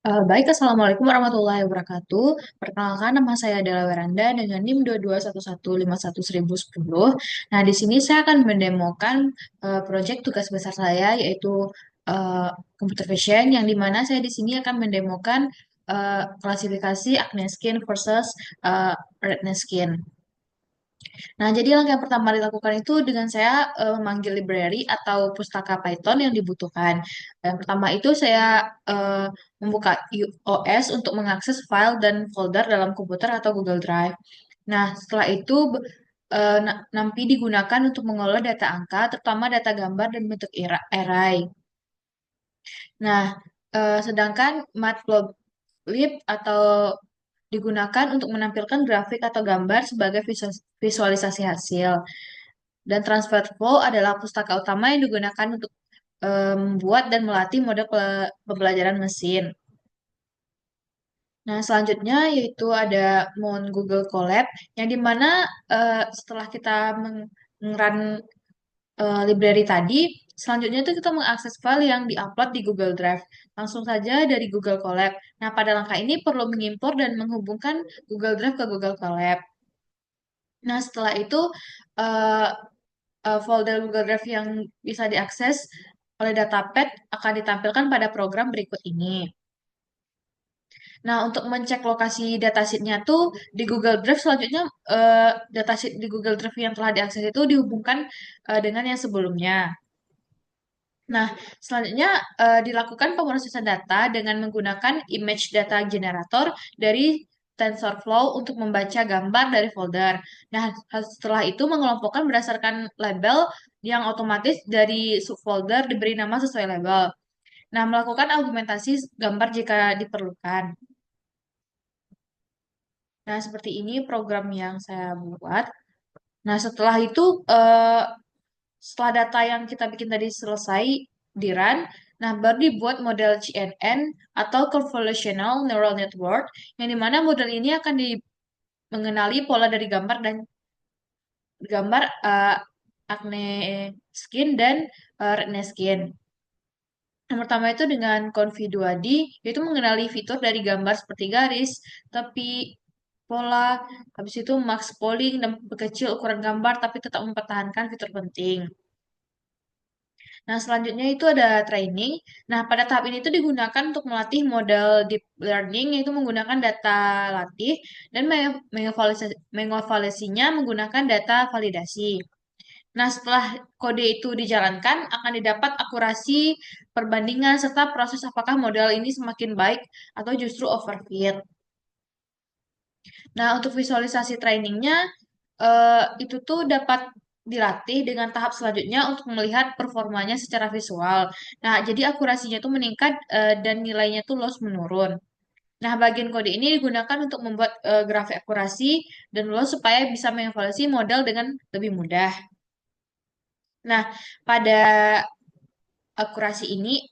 Baik, Assalamualaikum warahmatullahi wabarakatuh. Perkenalkan, nama saya adalah Weranda dengan NIM 22115110. Nah, di sini saya akan mendemokan proyek tugas besar saya, yaitu uh, computer vision, yang dimana saya di sini akan mendemokan klasifikasi acne skin versus redness skin. Nah, jadi langkah yang pertama dilakukan itu dengan saya memanggil library atau pustaka Python yang dibutuhkan. Yang pertama itu saya membuka OS untuk mengakses file dan folder dalam komputer atau Google Drive. Nah, setelah itu nanti digunakan untuk mengolah data angka, terutama data gambar dan bentuk array. Nah, sedangkan Matplotlib atau digunakan untuk menampilkan grafik atau gambar sebagai visualisasi hasil. Dan TransferFlow adalah pustaka utama yang digunakan untuk membuat dan melatih model pembelajaran mesin. Nah, selanjutnya yaitu ada Mon Google Colab, yang dimana setelah kita meng-run library tadi, selanjutnya itu kita mengakses file yang diupload di Google Drive. Langsung saja dari Google Colab. Nah, pada langkah ini perlu mengimpor dan menghubungkan Google Drive ke Google Colab. Nah, setelah itu eh, folder Google Drive yang bisa diakses oleh Datapad akan ditampilkan pada program berikut ini. Nah, untuk mencek lokasi datasheet-nya tuh di Google Drive, selanjutnya datasheet di Google Drive yang telah diakses itu dihubungkan dengan yang sebelumnya. Nah, selanjutnya dilakukan pemrosesan data dengan menggunakan image data generator dari TensorFlow untuk membaca gambar dari folder. Nah, setelah itu mengelompokkan berdasarkan label yang otomatis dari subfolder diberi nama sesuai label. Nah, melakukan argumentasi gambar jika diperlukan. Nah, seperti ini program yang saya buat. Nah, setelah itu setelah data yang kita bikin tadi selesai di run, nah baru dibuat model CNN atau Convolutional Neural Network, yang dimana model ini akan mengenali pola dari gambar dan gambar acne skin dan redness skin. Yang pertama itu dengan Conv 2D, yaitu mengenali fitur dari gambar seperti garis, tepi, pola, habis itu max polling dan memperkecil ukuran gambar, tapi tetap mempertahankan fitur penting. Nah, selanjutnya itu ada training. Nah, pada tahap ini itu digunakan untuk melatih model deep learning, yaitu menggunakan data latih dan mengevaluasinya menggunakan data validasi. Nah, setelah kode itu dijalankan, akan didapat akurasi perbandingan serta proses apakah model ini semakin baik atau justru overfit. Nah, untuk visualisasi trainingnya, itu tuh dapat dilatih dengan tahap selanjutnya untuk melihat performanya secara visual. Nah, jadi akurasinya tuh meningkat dan nilainya tuh loss menurun. Nah, bagian kode ini digunakan untuk membuat grafik akurasi dan loss supaya bisa mengevaluasi model dengan lebih mudah. Nah, pada akurasi ini,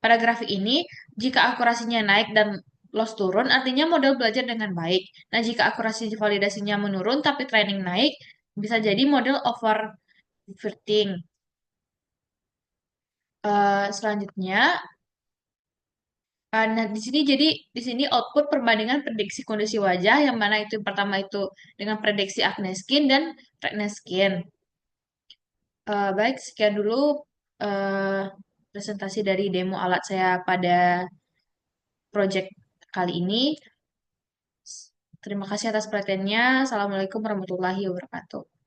pada grafik ini, jika akurasinya naik dan loss turun, artinya model belajar dengan baik. Nah, jika akurasi validasinya menurun tapi training naik, bisa jadi model overfitting. Selanjutnya, nah di sini jadi di sini output perbandingan prediksi kondisi wajah yang mana itu yang pertama itu dengan prediksi acne skin dan redness skin. Baik, sekian dulu eh, presentasi dari demo alat saya pada project kali ini. Terima kasih atas perhatiannya. Assalamualaikum warahmatullahi wabarakatuh.